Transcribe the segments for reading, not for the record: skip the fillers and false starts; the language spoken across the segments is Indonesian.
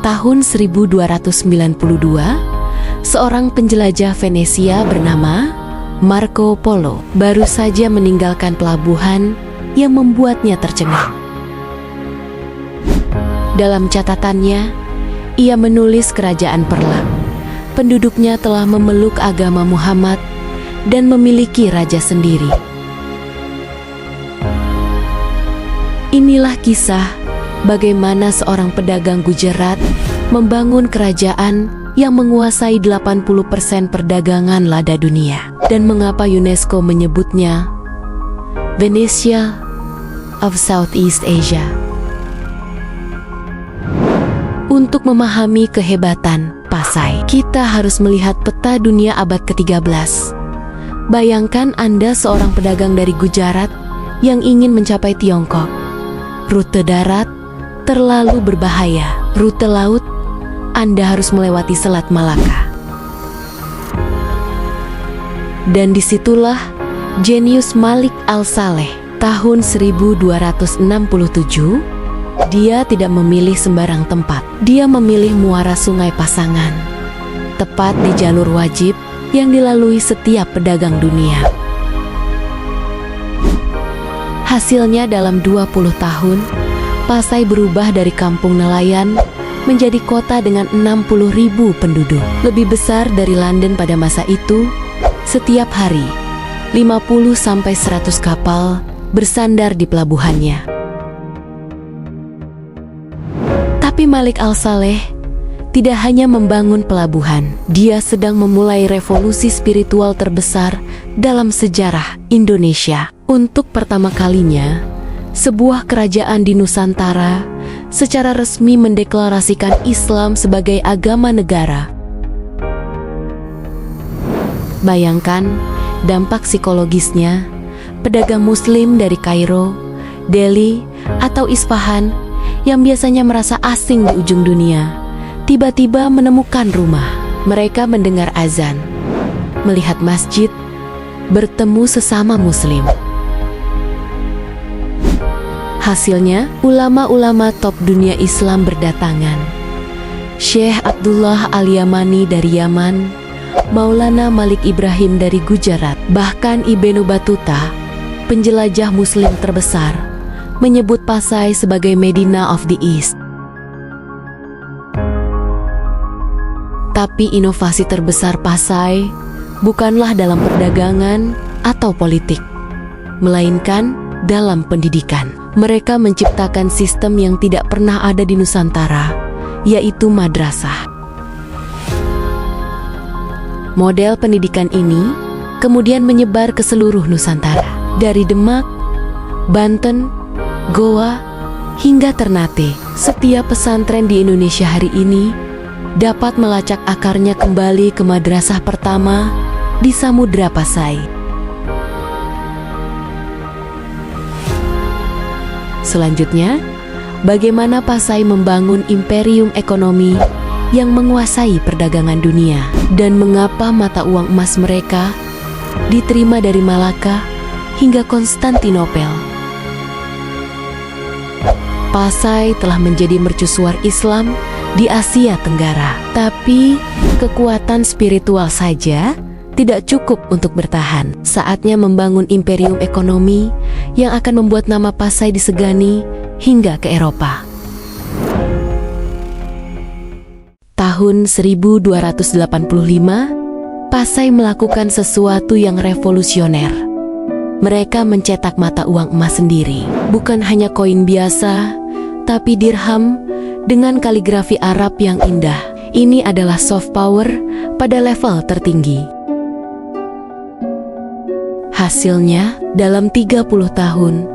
Tahun 1292, seorang penjelajah Venesia bernama Marco Polo baru saja meninggalkan pelabuhan yang membuatnya tercengang. Dalam catatannya, ia menulis kerajaan Perla. Penduduknya telah memeluk agama Muhammad dan memiliki raja sendiri. Inilah kisah bagaimana seorang pedagang Gujarat membangun kerajaan yang menguasai 80% perdagangan lada dunia, dan mengapa UNESCO menyebutnya Venetia of Southeast Asia. Untuk memahami kehebatan Pasai, kita harus melihat peta dunia abad ke-13. Bayangkan Anda seorang pedagang dari Gujarat yang ingin mencapai Tiongkok. Rute darat terlalu berbahaya. Rute laut, Anda harus melewati Selat Malaka. Dan disitulah jenius Malik Al-Saleh. Tahun 1267, dia tidak memilih sembarang tempat. Dia memilih muara Sungai Pasangan, tepat di jalur wajib yang dilalui setiap pedagang dunia. Hasilnya dalam 20 tahun, Pasai berubah dari kampung nelayan menjadi kota dengan 60.000 penduduk. Lebih besar dari London pada masa itu. Setiap hari, 50-100 kapal bersandar di pelabuhannya. Tapi Malik Al-Saleh tidak hanya membangun pelabuhan. Dia sedang memulai revolusi spiritual terbesar dalam sejarah Indonesia. Untuk pertama kalinya, sebuah kerajaan di Nusantara secara resmi mendeklarasikan Islam sebagai agama negara. Bayangkan dampak psikologisnya. Pedagang Muslim dari Kairo, Delhi, atau Isfahan yang biasanya merasa asing di ujung dunia, tiba-tiba menemukan rumah. Mereka mendengar azan, melihat masjid, bertemu sesama Muslim. Hasilnya, ulama-ulama top dunia Islam berdatangan. Syekh Abdullah Al-Yamani dari Yaman, Maulana Malik Ibrahim dari Gujarat, bahkan Ibnu Battuta, penjelajah Muslim terbesar, menyebut Pasai sebagai Medina of the East. Tapi inovasi terbesar Pasai bukanlah dalam perdagangan atau politik, melainkan dalam pendidikan. Mereka menciptakan sistem yang tidak pernah ada di Nusantara, yaitu madrasah. Model pendidikan ini kemudian menyebar ke seluruh Nusantara, dari Demak, Banten, Goa, hingga Ternate. Setiap pesantren di Indonesia hari ini dapat melacak akarnya kembali ke madrasah pertama di Samudra Pasai. Selanjutnya, bagaimana Pasai membangun imperium ekonomi yang menguasai perdagangan dunia, dan mengapa mata uang emas mereka diterima dari Malaka hingga Konstantinopel. Pasai telah menjadi mercusuar Islam di Asia Tenggara. Tapi kekuatan spiritual saja tidak cukup untuk bertahan. Saatnya membangun imperium ekonomi yang akan membuat nama Pasai disegani hingga ke Eropa. Tahun 1285, Pasai melakukan sesuatu yang revolusioner. Mereka mencetak mata uang emas sendiri. Bukan hanya koin biasa, tapi dirham dengan kaligrafi Arab yang indah. Ini adalah soft power pada level tertinggi. Hasilnya, dalam 30 tahun,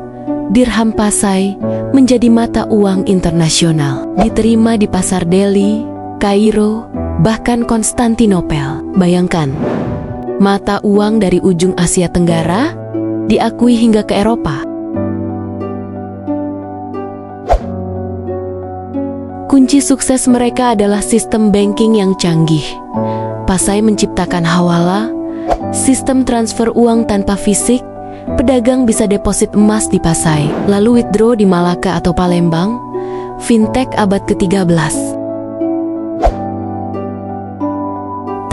dirham Pasai menjadi mata uang internasional. Diterima di pasar Delhi, Kairo, bahkan Konstantinopel. Bayangkan, mata uang dari ujung Asia Tenggara diakui hingga ke Eropa. Kunci sukses mereka adalah sistem banking yang canggih. Pasai menciptakan hawala, sistem transfer uang tanpa fisik. Pedagang bisa deposit emas di Pasai, lalu withdraw di Malaka atau Palembang. Fintech abad ke-13.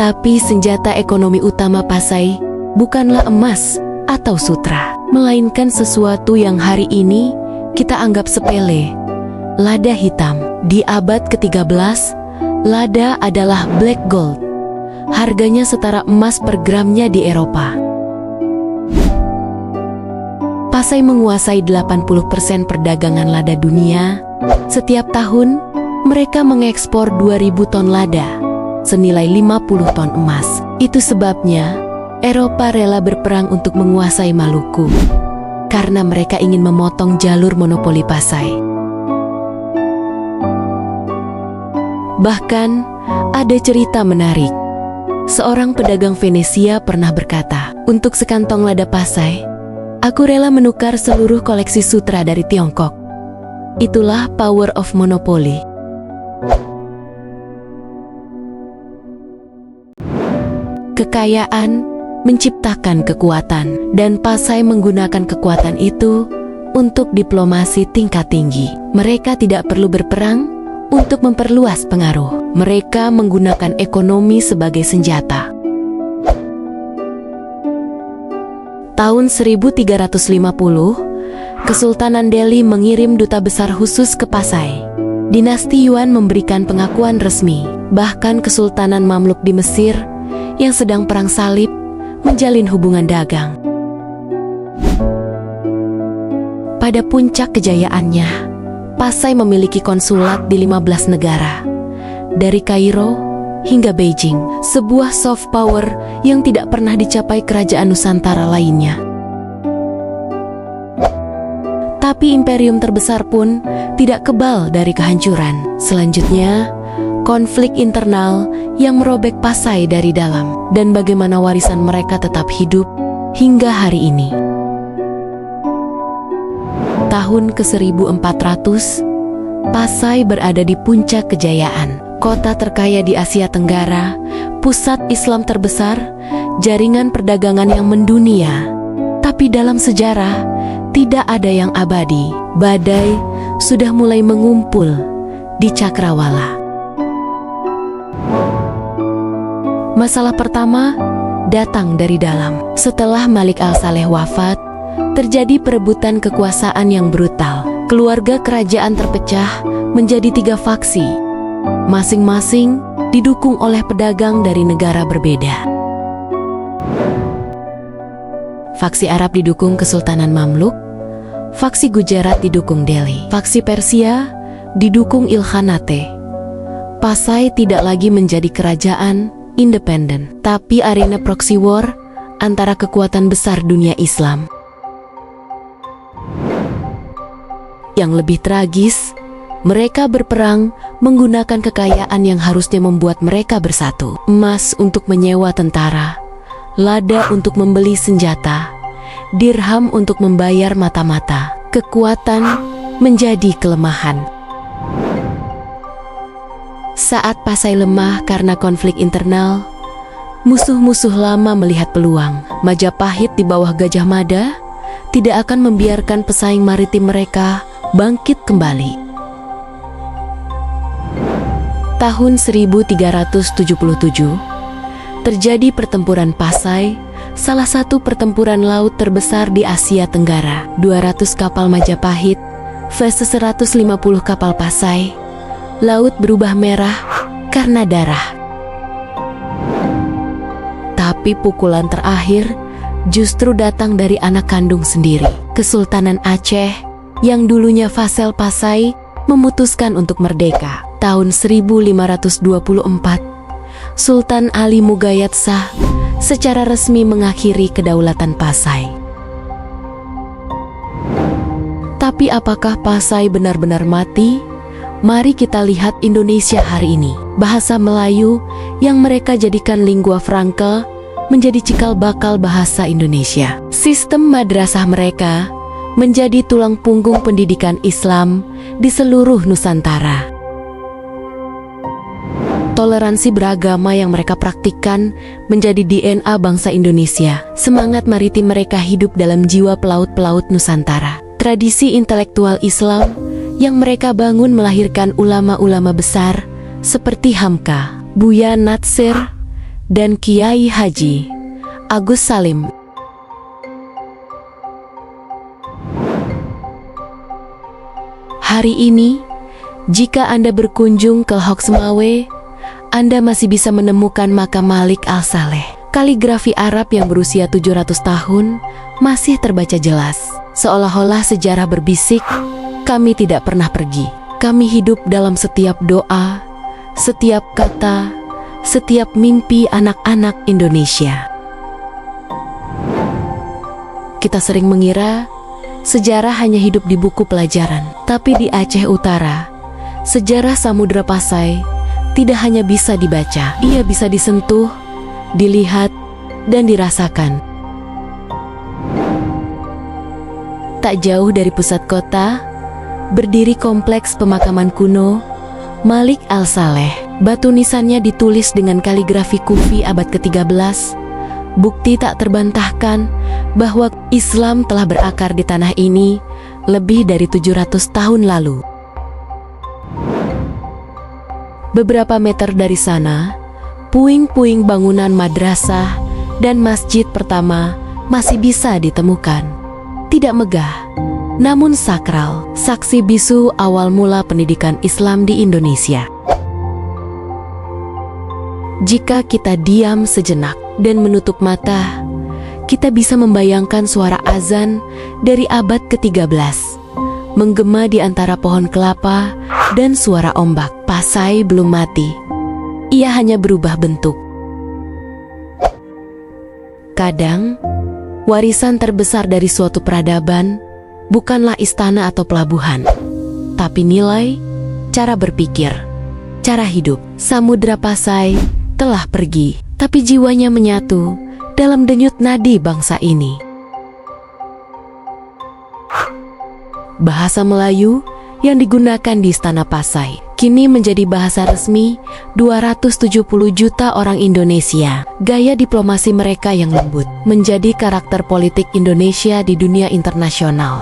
Tapi senjata ekonomi utama Pasai bukanlah emas atau sutra, melainkan sesuatu yang hari ini kita anggap sepele, lada hitam. Di abad ke-13, lada adalah black gold. Harganya setara emas per gramnya di Eropa. Pasai menguasai 80% perdagangan lada dunia. Setiap tahun, mereka mengekspor 2.000 ton lada, senilai 50 ton emas. Itu sebabnya, Eropa rela berperang untuk menguasai Maluku, karena mereka ingin memotong jalur monopoli Pasai. Bahkan, ada cerita menarik. Seorang pedagang Venesia pernah berkata, "Untuk sekantong lada Pasai, aku rela menukar seluruh koleksi sutra dari Tiongkok." Itulah power of monopoly. Kekayaan menciptakan kekuatan, dan Pasai menggunakan kekuatan itu untuk diplomasi tingkat tinggi. Mereka tidak perlu berperang untuk memperluas pengaruh. Mereka menggunakan ekonomi sebagai senjata. Tahun 1350, Kesultanan Delhi mengirim duta besar khusus ke Pasai. Dinasti Yuan memberikan pengakuan resmi. Bahkan Kesultanan Mamluk di Mesir yang sedang perang salib menjalin hubungan dagang. Pada puncak kejayaannya, Pasai memiliki konsulat di 15 negara, dari Kairo hingga Beijing, sebuah soft power yang tidak pernah dicapai kerajaan Nusantara lainnya. Tapi imperium terbesar pun tidak kebal dari kehancuran. Selanjutnya, konflik internal yang merobek Pasai dari dalam, dan bagaimana warisan mereka tetap hidup hingga hari ini. Tahun ke-1400, Pasai berada di puncak kejayaan. Kota terkaya di Asia Tenggara, pusat Islam terbesar, jaringan perdagangan yang mendunia. Tapi dalam sejarah, tidak ada yang abadi. Badai sudah mulai mengumpul di Cakrawala. Masalah pertama datang dari dalam. Setelah Malik Al-Saleh wafat, terjadi perebutan kekuasaan yang brutal. Keluarga kerajaan terpecah menjadi 3 faksi, masing-masing didukung oleh pedagang dari negara berbeda. Faksi Arab didukung Kesultanan Mamluk, faksi Gujarat didukung Delhi, faksi Persia didukung Ilkhanate. Pasai tidak lagi menjadi kerajaan independen, tapi arena proxy war antara kekuatan besar dunia Islam. Yang lebih tragis, mereka berperang menggunakan kekayaan yang harusnya membuat mereka bersatu. Emas untuk menyewa tentara, lada untuk membeli senjata, dirham untuk membayar mata-mata. Kekuatan menjadi kelemahan. Saat Pasai lemah karena konflik internal, musuh-musuh lama melihat peluang. Majapahit di bawah Gajah Mada tidak akan membiarkan pesaing maritim mereka bangkit kembali. Tahun 1377, terjadi pertempuran Pasai, salah satu pertempuran laut terbesar di Asia Tenggara. 200 kapal Majapahit versus 150 kapal Pasai. Laut berubah merah karena darah. Tapi pukulan terakhir justru datang dari anak kandung sendiri. Kesultanan Aceh yang dulunya vasal Pasai memutuskan untuk merdeka. Tahun 1524, Sultan Ali Mughayat Shah secara resmi mengakhiri kedaulatan Pasai. Tapi apakah Pasai benar-benar mati? Mari kita lihat Indonesia hari ini. Bahasa Melayu yang mereka jadikan lingua franca menjadi cikal bakal bahasa Indonesia. Sistem madrasah mereka menjadi tulang punggung pendidikan Islam di seluruh Nusantara. Toleransi beragama yang mereka praktikkan menjadi DNA bangsa Indonesia. Semangat maritim mereka hidup dalam jiwa pelaut-pelaut Nusantara. Tradisi intelektual Islam yang mereka bangun melahirkan ulama-ulama besar seperti Hamka, Buya Natsir, dan Kiai Haji Agus Salim. Hari ini, jika Anda berkunjung ke Hoksmawe, Anda masih bisa menemukan makam Malik Al-Saleh. Kaligrafi Arab yang berusia 700 tahun masih terbaca jelas. Seolah-olah sejarah berbisik, kami tidak pernah pergi. Kami hidup dalam setiap doa, setiap kata, setiap mimpi anak-anak Indonesia. Kita sering mengira sejarah hanya hidup di buku pelajaran. Tapi di Aceh Utara, sejarah Samudra Pasai tidak hanya bisa dibaca, ia bisa disentuh, dilihat, dan dirasakan. Tak jauh dari pusat kota, berdiri kompleks pemakaman kuno Malik Al-Saleh. Batu nisannya ditulis dengan kaligrafi Kufi abad ke-13, bukti tak terbantahkan bahwa Islam telah berakar di tanah ini lebih dari 700 tahun lalu. Beberapa meter dari sana, puing-puing bangunan madrasah dan masjid pertama masih bisa ditemukan. Tidak megah, namun sakral, saksi bisu awal mula pendidikan Islam di Indonesia. Jika kita diam sejenak dan menutup mata, kita bisa membayangkan suara azan dari abad ke-13 menggema di antara pohon kelapa dan suara ombak. Pasai belum mati, ia hanya berubah bentuk. Kadang, warisan terbesar dari suatu peradaban bukanlah istana atau pelabuhan, tapi nilai, cara berpikir, cara hidup. Samudra Pasai telah pergi, tapi jiwanya menyatu dalam denyut nadi bangsa ini. Bahasa Melayu yang digunakan di Istana Pasai kini menjadi bahasa resmi 270 juta orang Indonesia. Gaya diplomasi mereka yang lembut menjadi karakter politik Indonesia di dunia internasional.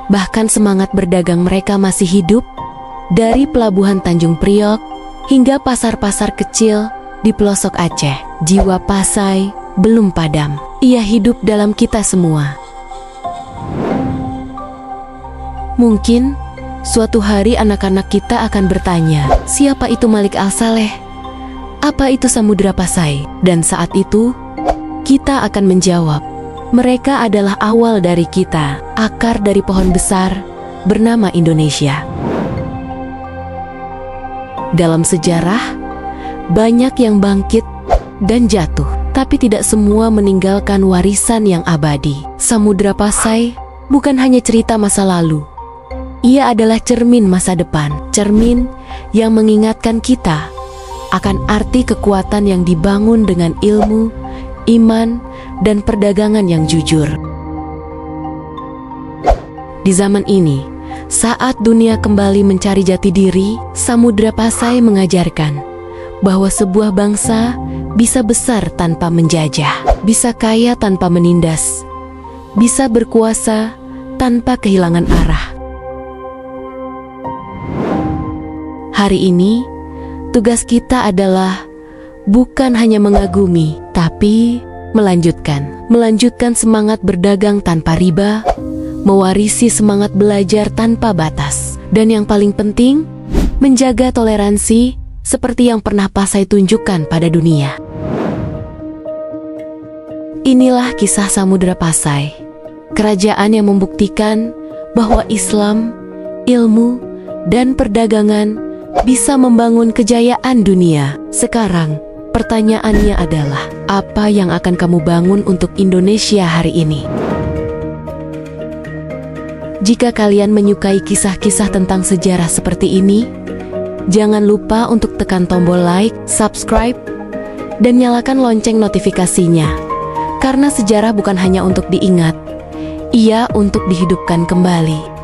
Bahkan semangat berdagang mereka masih hidup, dari pelabuhan Tanjung Priok hingga pasar-pasar kecil di pelosok Aceh. Jiwa Pasai belum padam, ia hidup dalam kita semua. Mungkin suatu hari anak-anak kita akan bertanya, siapa itu Malik Al-Saleh? Apa itu Samudra Pasai? Dan saat itu, kita akan menjawab, mereka adalah awal dari kita, akar dari pohon besar bernama Indonesia. Dalam sejarah, banyak yang bangkit dan jatuh, tapi tidak semua meninggalkan warisan yang abadi. Samudra Pasai bukan hanya cerita masa lalu, ia adalah cermin masa depan, cermin yang mengingatkan kita akan arti kekuatan yang dibangun dengan ilmu, iman, dan perdagangan yang jujur. Di zaman ini, saat dunia kembali mencari jati diri, Samudra Pasai mengajarkan bahwa sebuah bangsa bisa besar tanpa menjajah, bisa kaya tanpa menindas, bisa berkuasa tanpa kehilangan arah. Hari ini, tugas kita adalah bukan hanya mengagumi, tapi melanjutkan semangat berdagang tanpa riba, mewarisi semangat belajar tanpa batas, dan yang paling penting, menjaga toleransi seperti yang pernah Pasai tunjukkan pada dunia. Inilah kisah Samudra Pasai, kerajaan yang membuktikan bahwa Islam, ilmu, dan perdagangan bisa membangun kejayaan dunia. Sekarang, pertanyaannya adalah, apa yang akan kamu bangun untuk Indonesia hari ini? Jika kalian menyukai kisah-kisah tentang sejarah seperti ini, jangan lupa untuk tekan tombol like, subscribe, dan nyalakan lonceng notifikasinya. Karena sejarah bukan hanya untuk diingat, ia untuk dihidupkan kembali.